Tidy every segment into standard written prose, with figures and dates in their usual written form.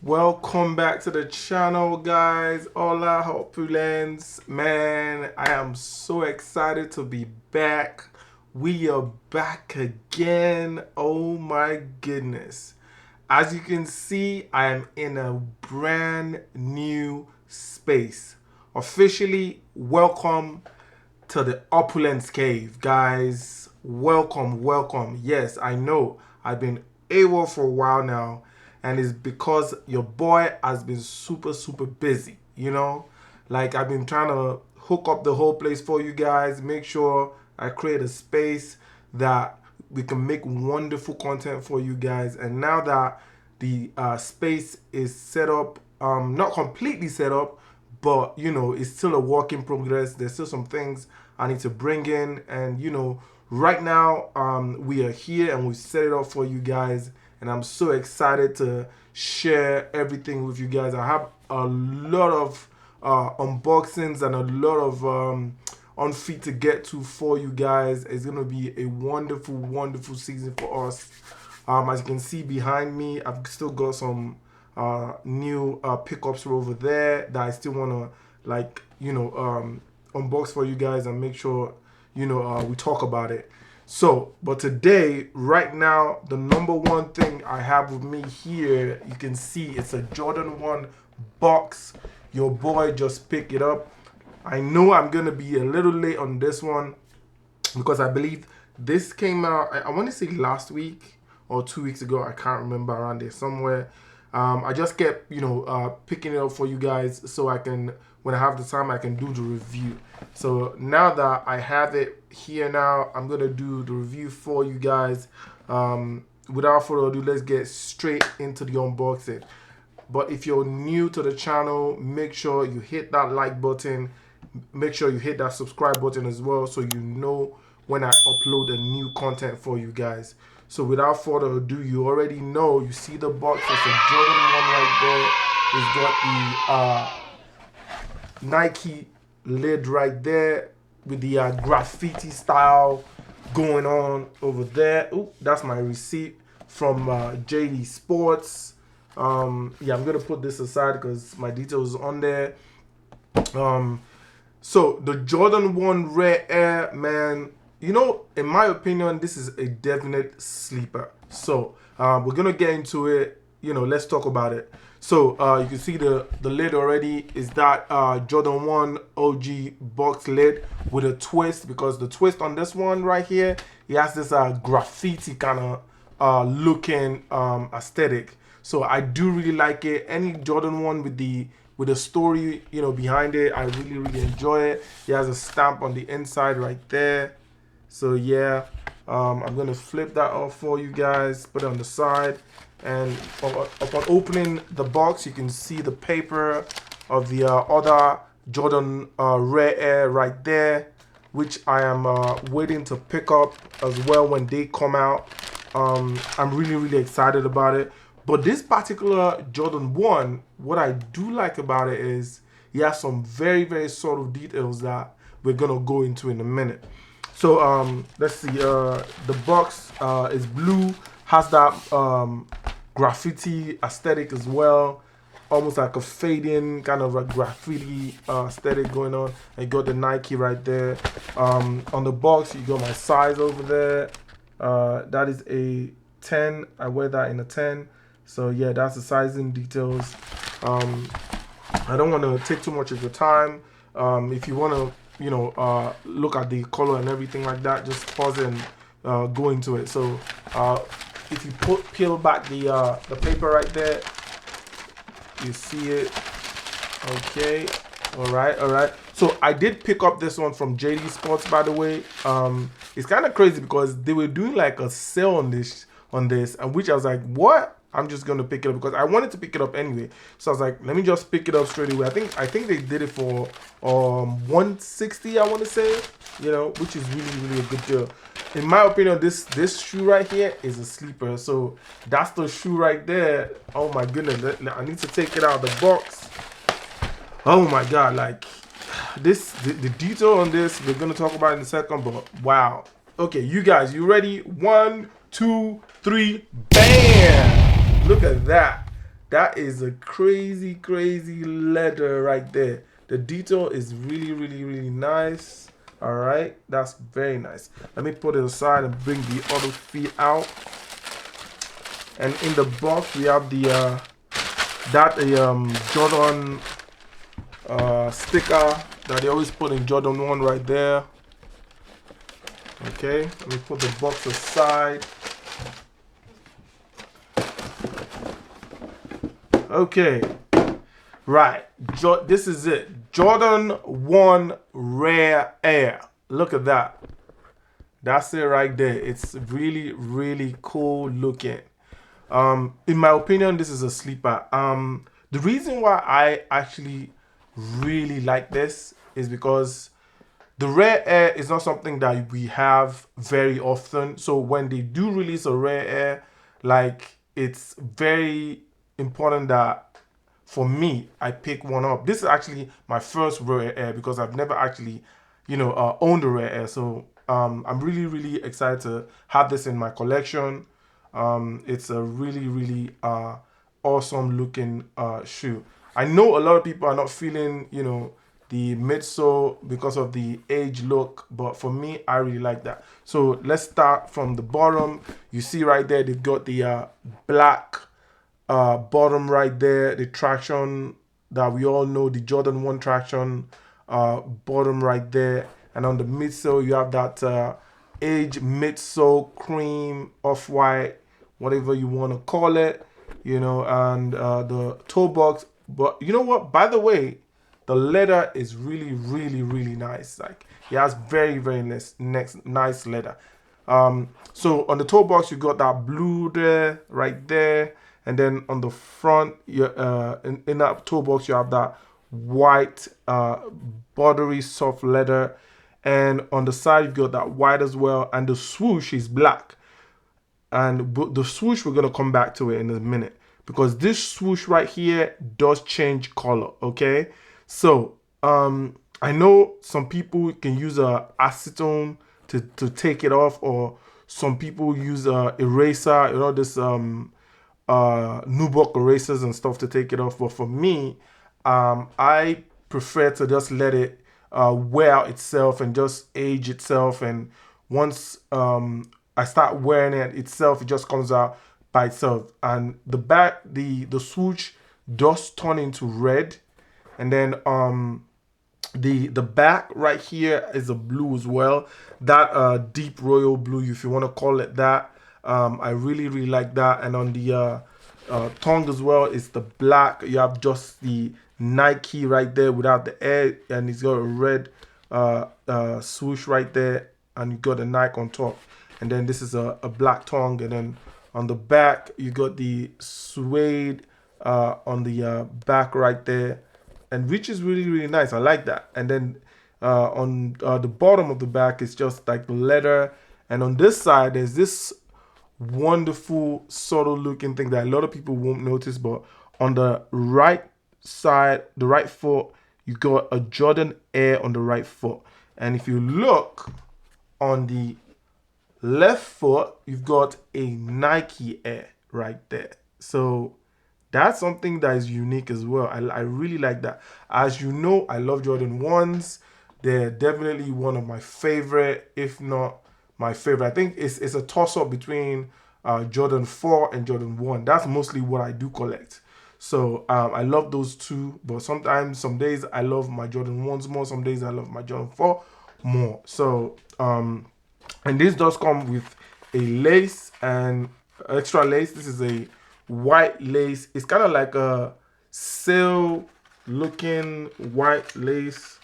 Welcome back to the channel, guys. Hola, Opulence. Man, I am so excited to be back. We are back again. Oh my goodness. As you can see, I am in a brand new space. Officially, welcome to the Opulence Cave, guys. Welcome, welcome. Yes, I know I've been AWOL for a while now, and it's because your boy has been super busy, Like, I've been trying to hook up the whole place for you guys, make sure I create a space that we can make wonderful content for you guys. And now that the space is set up, not completely set up, but it's still a work in progress. There's still some things I need to bring in, and right now we are here and we set it up for you guys, and I'm so excited to share everything with you guys. I have a lot of unboxings and a lot of on feet to get to for you guys. It's gonna be a wonderful season for us. As you can see behind me, I've still got some new pickups over there that I still want to unbox for you guys and make sure we talk about it. So, but today, right now, the number one thing I have with me here, you can see it's a Jordan 1 box. Your boy just picked it up. I know I'm gonna be a little late on this one because I believe this came out, I want to say last week or 2 weeks ago. I can't remember, around there somewhere. I just kept picking it up for you guys so I can, when I have the time, I can do the review. So now that I have it here now, I'm gonna do the review for you guys. Without further ado, let's get straight into the unboxing. But if you're new to the channel, make sure you hit that like button. Make sure you hit that subscribe button as well, so you know when I upload a new content for you guys. So without further ado, you already know, you see the box, it's a Jordan 1 right there. It's got the Nike lid right there with the graffiti style going on over there. Ooh, that's my receipt from JD Sports. Yeah, I'm gonna put this aside because my details on there. So the Jordan 1 Rare Air, man, in my opinion, this is a definite sleeper. So we're gonna get into it. Let's talk about it. So you can see the lid already is that Jordan 1 OG box lid with a twist, because the twist on this one right here, it has this graffiti kind of looking aesthetic. So I do really like it. Any Jordan 1 with the story behind it, I really enjoy it. It has a stamp on the inside right there. So yeah, I'm gonna flip that off for you guys, put it on the side, and upon opening the box, you can see the paper of the other Jordan Rare Air right there, which I am waiting to pick up as well when they come out. I'm really excited about it. But this particular Jordan 1, what I do like about it is he has some very subtle details that we're gonna go into in a minute. So let's see, the box is blue, has that graffiti aesthetic as well, almost like a fading kind of a graffiti aesthetic going on. I got the Nike right there. On the box, you got my size over there. That is a 10. I wear that in a 10. So yeah, that's the sizing details. I don't want to take too much of your time. If you want to, look at the color and everything like that, just pause it and go into it. So if you peel back the paper right there, you see it. Okay, all right. So I did pick up this one from JD Sports, by the way. It's kind of crazy because they were doing like a sale on this, and which I was like, what? I'm just gonna pick it up because I wanted to pick it up anyway. So I was like, let me just pick it up straight away. I think they did it for 160, I want to say, which is really a good deal. In my opinion, this shoe right here is a sleeper. So that's the shoe right there. Oh my goodness, I need to take it out of the box. Oh my god, like this, the detail on this we're gonna talk about in a second, but wow. Okay, you guys, you ready? 1, 2, 3, bam! Look at that. That is a crazy, crazy leather right there. The detail is really, really, really nice. All right, that's very nice. Let me put it aside and bring the other feet out. And in the box we have the Jordan sticker that they always put in Jordan 1 right there. Okay, let me put the box aside. Okay, right. This is it. Jordan 1 Rare Air. Look at that. That's it right there. It's really, really cool looking. In my opinion, this is a sleeper. The reason why I actually really like this is because the rare air is not something that we have very often. So when they do release a rare air, like, it's very important that for me I pick one up. This is actually my first rare air because I've never actually, owned a rare air. So I'm really, really excited to have this in my collection. It's a really, really awesome looking shoe. I know a lot of people are not feeling, the midsole because of the age look, but for me, I really like that. So let's start from the bottom. You see right there, they've got the black bottom right there, the traction that we all know, the Jordan 1 traction bottom right there. And on the midsole, you have that age midsole cream, off-white, whatever you want to call it, and the toe box. But you know what? By the way, the leather is really, really, really nice. Like, it has very, very nice leather. So on the toe box, you got that blue there, right there. And then on the front, in that toe box, you have that white, buttery, soft leather. And on the side, you got that white as well. And the swoosh is black. And the swoosh, we're going to come back to it in a minute. Because this swoosh right here does change color, okay? So, I know some people can use a acetone to take it off, or some people use a eraser, this Nubuck erasers and stuff to take it off. But for me, I prefer to just let it wear out itself and just age itself. And once I start wearing it itself, it just comes out by itself. And the back, the swoosh does turn into red. And then the back right here is a blue as well. That deep royal blue, if you want to call it that. I really, really like that. And on the tongue as well, it's the black. You have just the Nike right there without the air, and it's got a red swoosh right there, and you got a Nike on top. And then this is a black tongue, and then on the back you got the suede on the back right there, and which is really, really nice. I like that. And then on the bottom of the back is just like the leather, and on this side there's this wonderful subtle looking thing that a lot of people won't notice, but on the right side, the right foot, you got a Jordan Air on the right foot. And if you look on the left foot, you've got a Nike Air right there. So that's something that is unique as well. I really like that. As you know, I love Jordan 1s. They're definitely one of my favorite, if not my favorite. I think it's a toss-up between Jordan 4 and Jordan 1. That's mostly what I do collect. So I love those two, but sometimes, some days I love my Jordan 1s more, some days I love my Jordan 4 more. So, and this does come with a lace and extra lace. This is a white lace. It's kind of like a sail looking white lace,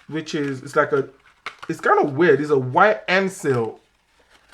which is, it's kind of weird. It's a white and sail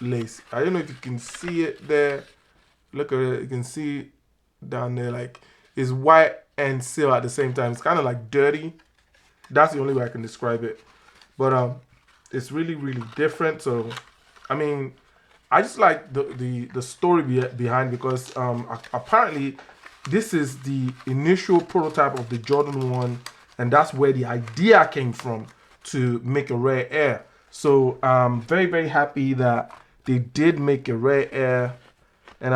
lace. I don't know if you can see it there. Look at it. You can see down there, like, it's white and sail at the same time. It's kind of like dirty. That's the only way I can describe it. But it's really, really different. So, I mean, I just like the story behind, because apparently this is the initial prototype of the Jordan 1, and that's where the idea came from to make a rare air. So I'm very, very happy that they did make a rare air, and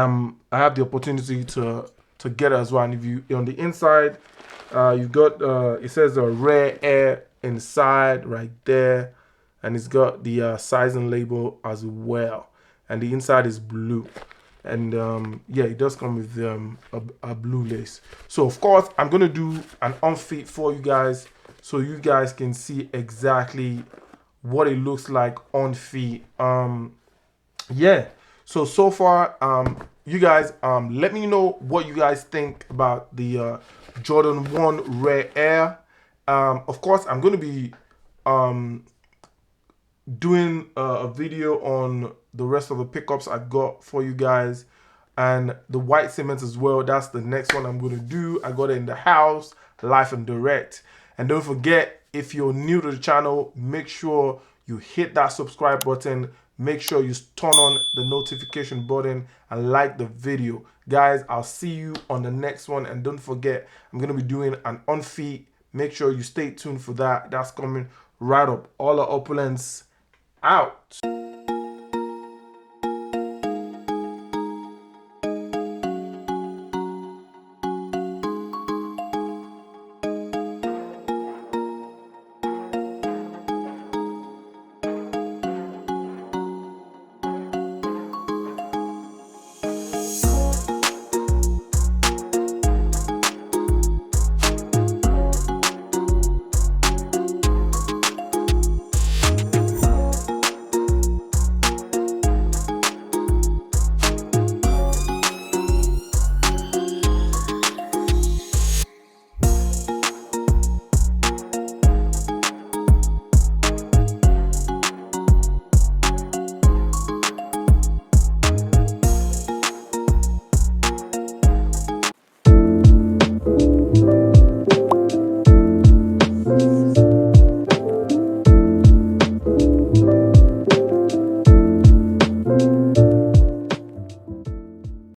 I have the opportunity to together as well. And if you on the inside, you've got it says Rare Air inside right there, and it's got the sizing label as well, and the inside is blue. And yeah, it does come with a blue lace. So of course I'm gonna do an on-feet for you guys, so you guys can see exactly what it looks like on feet. Yeah, so far you guys let me know what you guys think about the Jordan 1 Rare Air. Of course I'm going to be doing a video on the rest of the pickups I got for you guys, and the white cement as well. That's the next one I'm going to do. I got it in the house, live and direct. And don't forget, if you're new to the channel, make sure you hit that subscribe button. Make sure you turn on the notification button and like the video. Guys, I'll see you on the next one. And don't forget, I'm going to be doing an on-feet. Make sure you stay tuned for that. That's coming right up. All our opulence out.